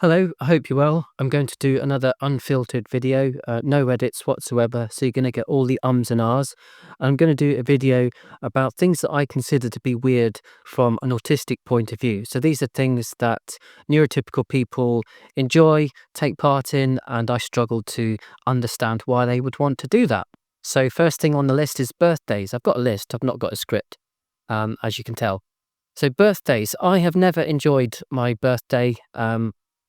Hello, I hope you're well. I'm going to do another unfiltered video, no edits whatsoever, so you're going to get all the ums and ahs. I'm going to do a video about things that I consider to be weird from an autistic point of view. So these are things that neurotypical people enjoy, take part in, and I struggle to understand why they would want to do that. So first thing on the list is birthdays. I've got a list, I've not got a script, as you can tell. So birthdays, I have never enjoyed my birthday.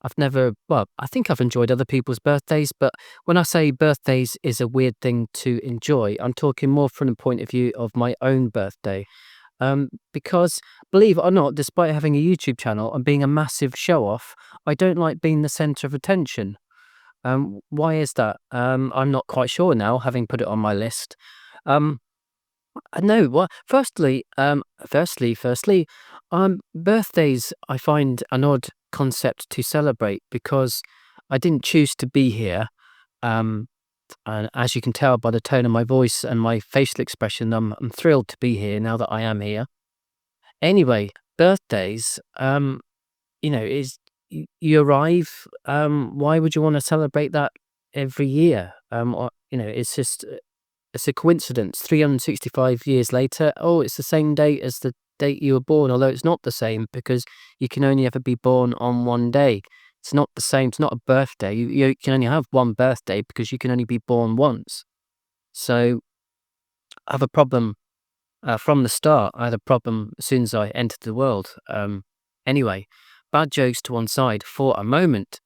I think I've enjoyed other people's birthdays, but when I say birthdays is a weird thing to enjoy, I'm talking more from the point of view of my own birthday. Because believe it or not, despite having a YouTube channel and being a massive show off, I don't like being the center of attention. Why is that? I'm not quite sure now, having put it on my list. Um, no, well, firstly, birthdays I find an odd concept to celebrate because I didn't choose to be here. Um, and as you can tell by the tone of my voice and my facial expression, I'm thrilled to be here now that I am here. Anyway, birthdays, is you arrive. Why would you want to celebrate that every year? It's a coincidence. 365 years later, oh, it's the same date as the date you were born, although it's not the same because you can only ever be born on one day. It's not the same. It's not a birthday. You can only have one birthday because you can only be born once. So I have a problem from the start. I had a problem as soon as I entered the world. Anyway, bad jokes to one side for a moment.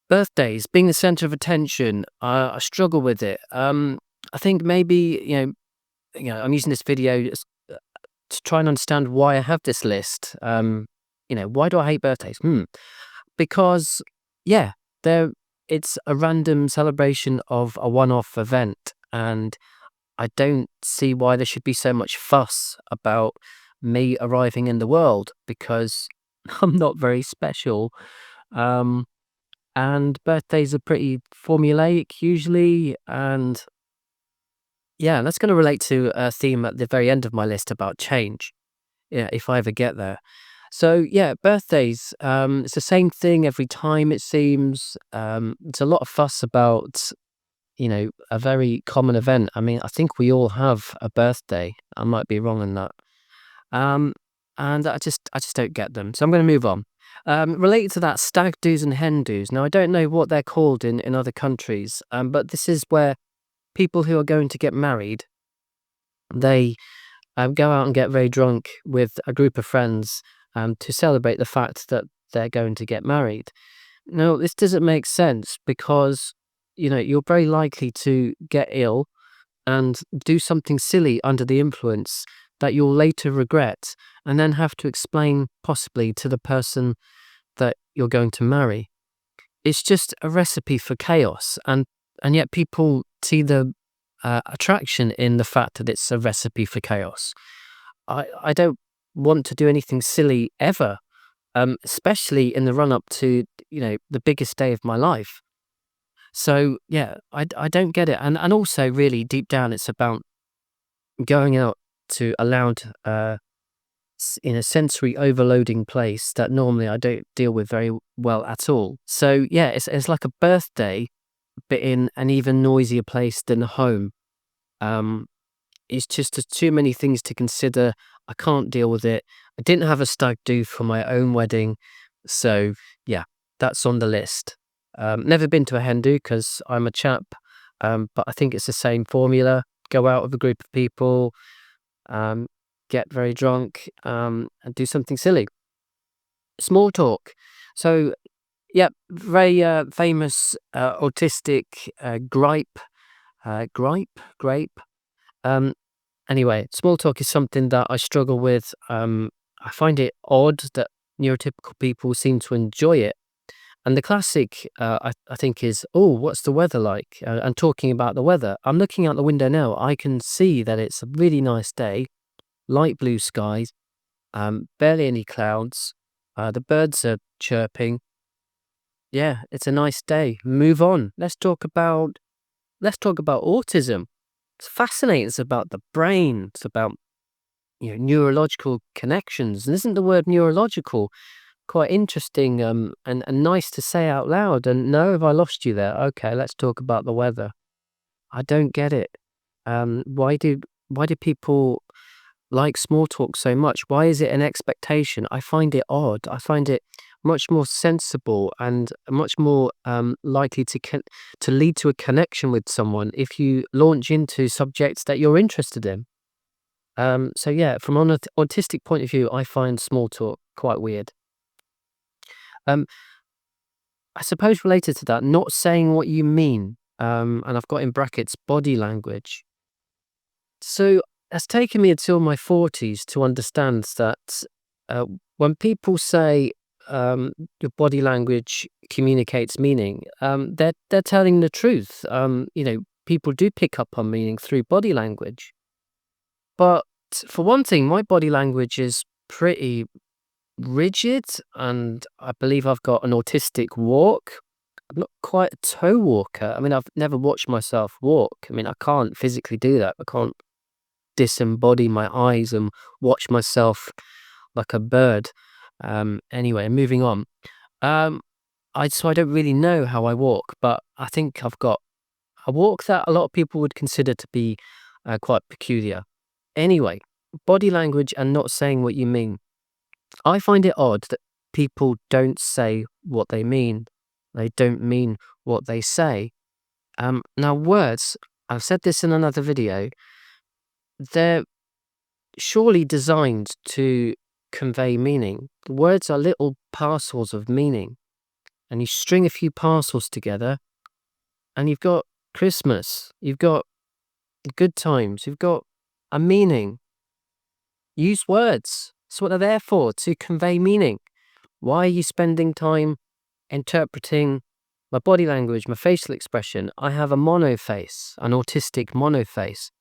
Birthdays, being the center of attention, I struggle with it. I think maybe I'm using this video to try and understand why I have this list. Why do I hate birthdays? Because yeah, it's a random celebration of a one-off event, and I don't see why there should be so much fuss about me arriving in the world because I'm not very special. Um, and birthdays are pretty formulaic usually, and yeah, that's going to relate to a theme at the very end of my list about change. Yeah, if I ever get there. So yeah, birthdays. It's the same thing every time it seems. It's a lot of fuss about a very common event. I mean, I think we all have a birthday. I might be wrong in that. Um, and I just don't get them. So I'm going to move on. Related to that, stag do's and hen do's. Now I don't know what they're called in other countries. But this is where people who are going to get married, they go out and get very drunk with a group of friends to celebrate the fact that they're going to get married. No, this doesn't make sense because you're very likely to get ill and do something silly under the influence that you'll later regret and then have to explain possibly to the person that you're going to marry. It's just a recipe for chaos, and yet people see the attraction in the fact that it's a recipe for chaos. I don't want to do anything silly ever, especially in the run up to the biggest day of my life. So yeah, I don't get it, and also really deep down, it's about going out to a loud, in a sensory overloading place that normally I don't deal with very well at all. So yeah, it's like a birthday, but in an even noisier place than home. Um, it's just there's too many things to consider. I can't deal with it. I didn't have a stag do for my own wedding, so yeah, that's on the list. Never been to a hen do because I'm a chap, but I think it's the same formula. Go out with a group of people, um, get very drunk, and do something silly. Small talk. So yeah, very famous autistic grape. Um, Anyway, small talk is something that I struggle with. I find it odd that neurotypical people seem to enjoy it. And the classic, I think, is, oh, what's the weather like? And talking about the weather. I'm looking out the window now. I can see that it's a really nice day, light blue skies, barely any clouds. The birds are chirping. Yeah, it's a nice day. Move on. Let's talk about autism. It's fascinating. It's about the brain. It's about neurological connections. And isn't the word neurological quite interesting, and nice to say out loud. And no, have I lost you there? Okay, let's talk about the weather. I don't get it. Why do people like small talk so much? Why is it an expectation? I find it odd. I find it much more sensible and much more likely to lead to a connection with someone if you launch into subjects that you're interested in. So yeah, from an autistic point of view, I find small talk quite weird. Um, I suppose related to that, not saying what you mean, and I've got in brackets body language. So it's taken me until my 40s to understand that uh, when people say your body language communicates meaning, they're telling the truth. People do pick up on meaning through body language. But for one thing, my body language is pretty rigid, and I believe I've got an autistic walk. I'm not quite a toe walker. I mean, I've never watched myself walk. I mean, I can't physically do that. I can't disembody my eyes and watch myself like a bird. Anyway, moving on. Um, so I don't really know how I walk, but I think I've got a walk that a lot of people would consider to be quite peculiar. Anyway, body language and not saying what you mean. I find it odd that people don't say what they mean. They don't mean what they say. Now, words, I've said this in another video, they're surely designed to convey meaning. Words are little parcels of meaning, and you string a few parcels together, and you've got Christmas, you've got good times, you've got a meaning. Use words. That's what they're there for, to convey meaning. Why are you spending time interpreting my body language, my facial expression? I have a mono face, an autistic mono face.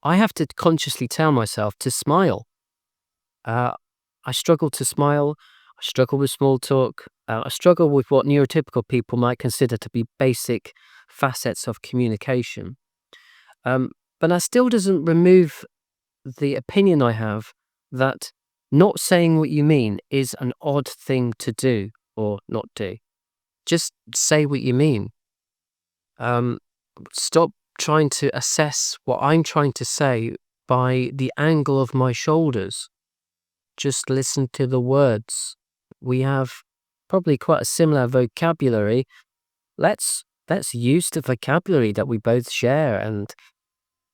I have to consciously tell myself to smile. I struggle to smile. I struggle with small talk. I struggle with what neurotypical people might consider to be basic facets of communication. But that still doesn't remove the opinion I have that not saying what you mean is an odd thing to do or not do. Just say what you mean. Stop trying to assess what I'm trying to say by the angle of my shoulders. Just listen to the words. We have probably quite a similar vocabulary. Let's use the vocabulary that we both share and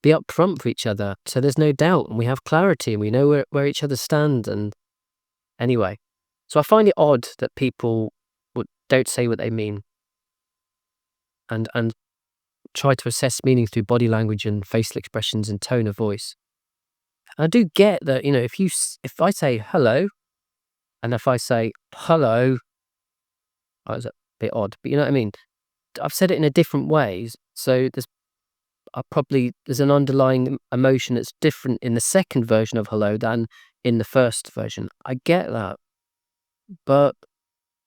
be upfront for each other, so there's no doubt and we have clarity and we know where each other stand. And anyway, so I find it odd that people don't say what they mean and try to assess meaning through body language and facial expressions and tone of voice. And I do get that, if I say hello and if I say hello, oh, it's a bit odd, but you know what I mean? I've said it in a different ways, so there's an underlying emotion that's different in the second version of hello than in the first version. I get that, but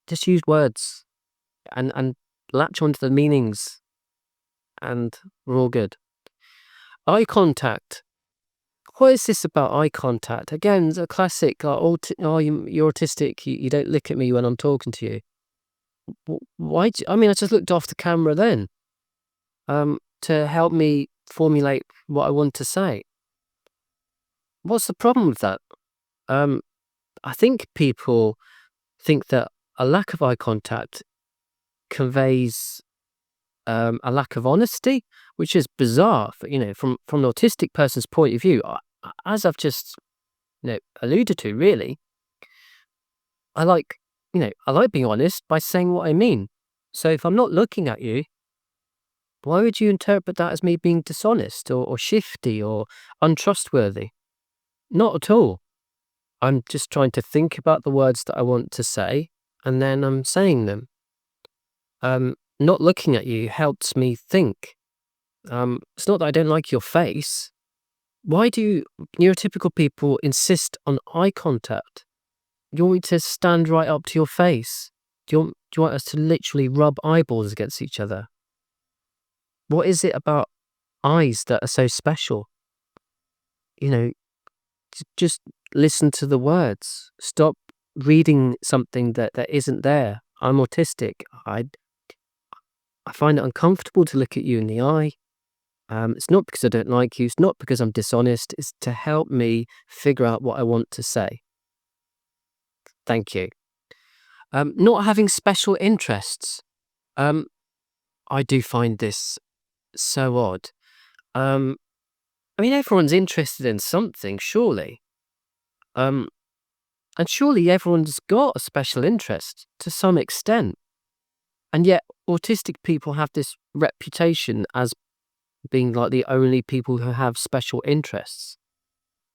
just use words and latch onto the meanings, and we're all good. Eye contact. What is this about eye contact? Again, the classic, you're autistic, you don't look at me when I'm talking to you. Why? I just looked off the camera then to help me formulate what I want to say. What's the problem with that? I think people think that a lack of eye contact conveys a lack of honesty, which is bizarre. From an autistic person's point of view, as I've just alluded to, really, I like being honest by saying what I mean. So if I'm not looking at you, why would you interpret that as me being dishonest or shifty or untrustworthy? Not at all. I'm just trying to think about the words that I want to say, and then I'm saying them. Not looking at you helps me think. It's not that I don't like your face. Why do neurotypical people insist on eye contact? Do you want me to stand right up to your face? Do you want us to literally rub eyeballs against each other? What is it about eyes that are so special? Just listen to the words. Stop reading something that isn't there. I'm autistic. I find it uncomfortable to look at you in the eye. It's not because I don't like you. It's not because I'm dishonest. It's to help me figure out what I want to say. Thank you. Not having special interests. Um, I do find this so odd. Um, I mean, everyone's interested in something, surely. Um, and surely everyone's got a special interest to some extent. And yet, autistic people have this reputation as being like the only people who have special interests.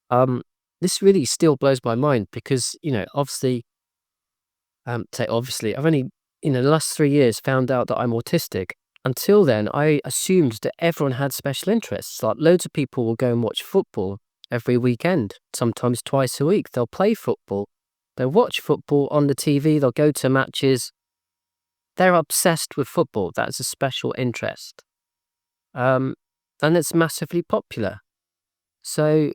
Um, this really still blows my mind because, obviously, I've only, the last 3 years found out that I'm autistic. Until then, I assumed that everyone had special interests. Like loads of people will go and watch football every weekend, sometimes twice a week. They'll play football. They'll watch football on the TV. They'll go to matches. They're obsessed with football. That's a special interest. And it's massively popular. So,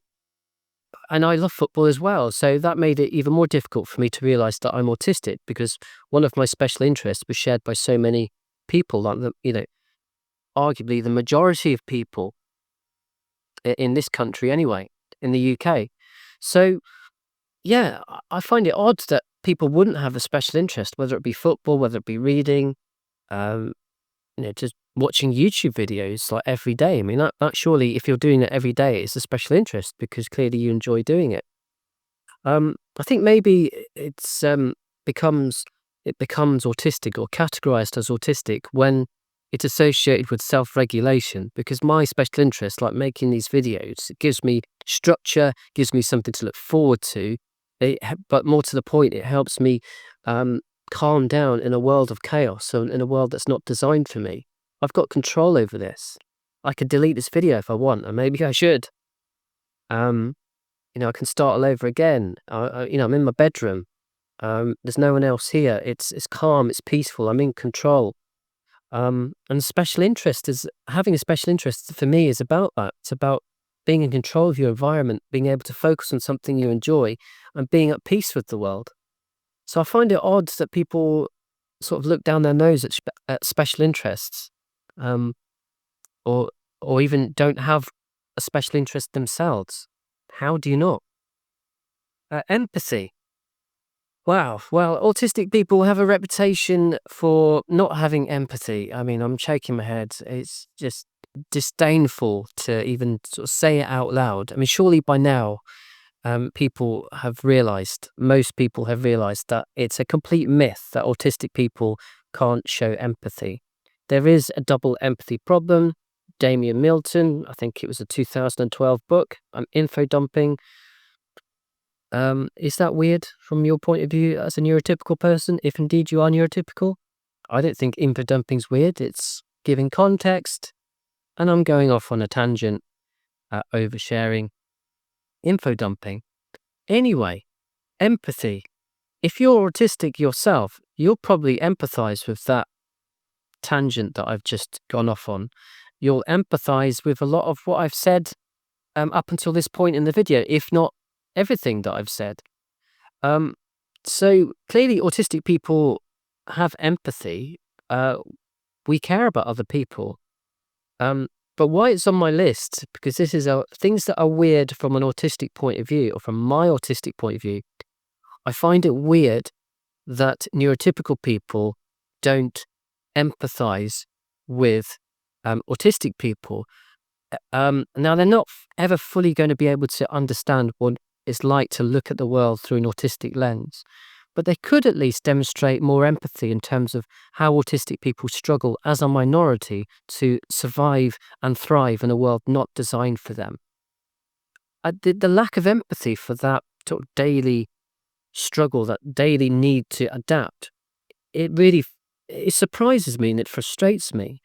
and I love football as well. So that made it even more difficult for me to realize that I'm autistic because one of my special interests was shared by so many people, like arguably the majority of people in this country anyway, in the UK. So yeah, I find it odd that people wouldn't have a special interest, whether it be football, whether it be reading, um, just watching YouTube videos like every day. I mean, that surely, if you're doing it every day, it's a special interest because clearly you enjoy doing it. I think maybe becomes it becomes autistic or categorized as autistic when it's associated with self-regulation. Because my special interest, like making these videos, it gives me structure, gives me something to look forward to. But more to the point, it helps me calm down in a world of chaos, so in a world that's not designed for me. I've got control over this. I could delete this video if I want, and maybe I should. I can start all over again. I'm in my bedroom. There's no one else here. It's calm. It's peaceful. I'm in control. And special interest is having a special interest for me is about that. It's about being in control of your environment, being able to focus on something you enjoy, and being at peace with the world. So I find it odd that people sort of look down their nose at special interests, or even don't have a special interest themselves. How do you not? Empathy. Wow. Well, autistic people have a reputation for not having empathy. I mean, I'm shaking my head. It's just disdainful to even sort of say it out loud. I mean, surely by now, most people have realized that it's a complete myth that autistic people can't show empathy. There is a double empathy problem. Damien Milton, I think it was a 2012 book, info dumping. Is that weird from your point of view as a neurotypical person, if indeed you are neurotypical? I don't think info dumping's weird. It's giving context, and I'm going off on a tangent, oversharing, info dumping. Anyway, empathy. If you're autistic yourself, you'll probably empathize with that tangent that I've just gone off on. You'll empathize with a lot of what I've said up until this point in the video, if not everything that I've said. So clearly autistic people have empathy. We care about other people. But why it's on my list, because this is things that are weird from an autistic point of view, or from my autistic point of view. I find it weird that neurotypical people don't empathize with autistic people. Now, they're not ever fully going to be able to understand what it's like to look at the world through an autistic lens, but they could at least demonstrate more empathy in terms of how autistic people struggle as a minority to survive and thrive in a world not designed for them. The lack of empathy for that sort of daily struggle, that daily need to adapt, it surprises me and it frustrates me.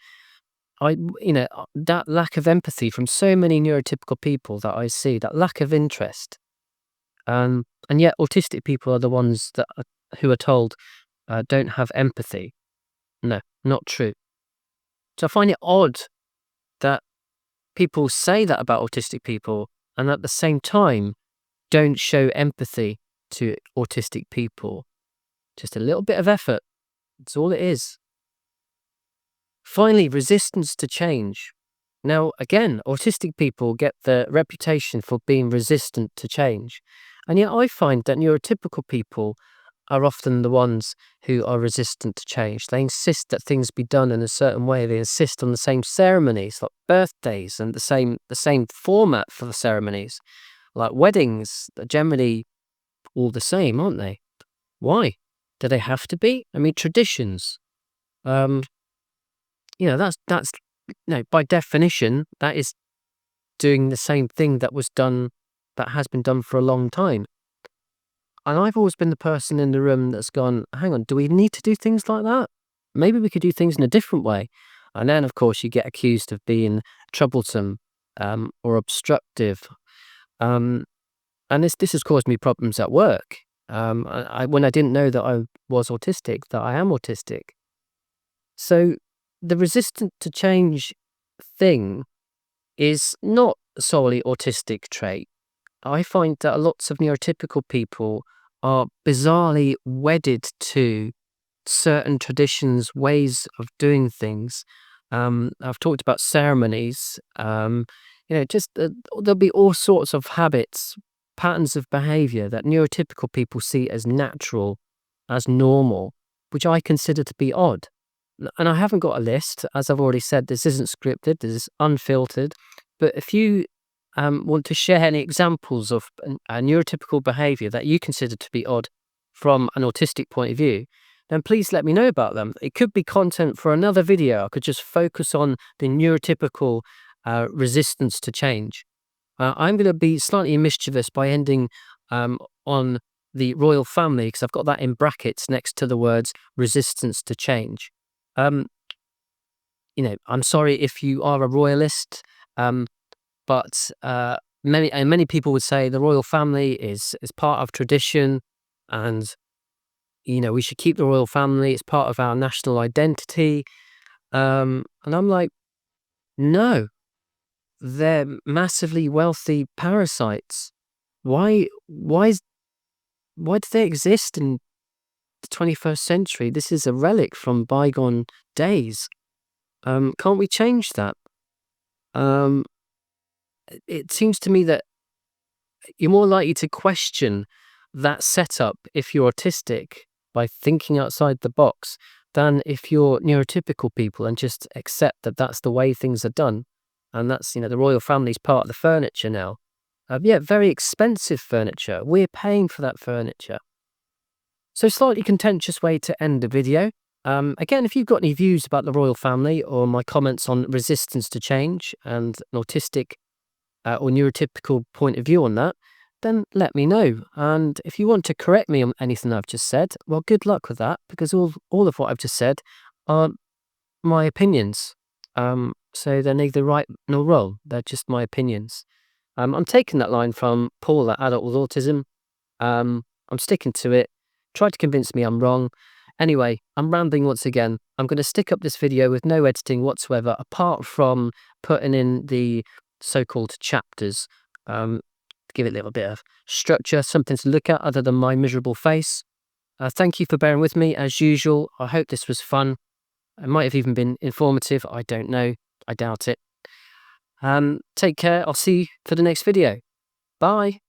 That lack of empathy from so many neurotypical people that I see, that lack of interest. And yet autistic people are the ones who are told don't have empathy. No, not true. So I find it odd that people say that about autistic people and at the same time don't show empathy to autistic people. Just a little bit of effort. That's all it is. Finally, resistance to change. Now, again, autistic people get the reputation for being resistant to change. And yet I find that neurotypical people are often the ones who are resistant to change. They insist that things be done in a certain way. They insist on the same ceremonies, like birthdays, and the same format for the ceremonies. Like weddings, they're generally all the same, aren't they? Why? Do they have to be? I mean, traditions. That's by definition, that is doing the same thing that has been done for a long time. And I've always been the person in the room that's gone, hang on, do we need to do things like that? Maybe we could do things in a different way. And then, of course, you get accused of being troublesome or obstructive. And this has caused me problems at work. When I didn't know that I was autistic, that I am autistic. So the resistant to change thing is not solely autistic trait. I find that lots of neurotypical people are bizarrely wedded to certain traditions, ways of doing things. I've talked about ceremonies. There'll be all sorts of habits, patterns of behavior that neurotypical people see as natural, as normal, which I consider to be odd. And I haven't got a list. As I've already said, this isn't scripted, this is unfiltered. But if you want to share any examples of a neurotypical behavior that you consider to be odd from an autistic point of view, then please let me know about them. It could be content for another video. I could just focus on the neurotypical resistance to change. I'm going to be slightly mischievous by ending on the royal family, because I've got that in brackets next to the words resistance to change. I'm sorry if you are a royalist, but many people would say the royal family is part of tradition, and we should keep the royal family. It's part of our national identity. And I'm like, no, they're massively wealthy parasites. Why do they exist in the 21st century? This is a relic from bygone days. Can't we change that? It seems to me that you're more likely to question that setup if you're autistic by thinking outside the box than if you're neurotypical people and just accept that that's the way things are done. And that's, the royal family's part of the furniture now. Very expensive furniture. We're paying for that furniture. So slightly contentious way to end the video. Again, if you've got any views about the royal family or my comments on resistance to change and an autistic or neurotypical point of view on that, then let me know. And if you want to correct me on anything I've just said, well, good luck with that, because all of what I've just said are my opinions. So they're neither right nor wrong. They're just my opinions. I'm taking that line from Paul at Adult with Autism. I'm sticking to it. Try to convince me I'm wrong. Anyway, I'm rambling once again. I'm going to stick up this video with no editing whatsoever, apart from putting in the so-called chapters. Give it a little bit of structure, something to look at other than my miserable face. Thank you for bearing with me as usual. I hope this was fun. It might have even been informative. I don't know. I doubt it. Take care. I'll see you for the next video. Bye.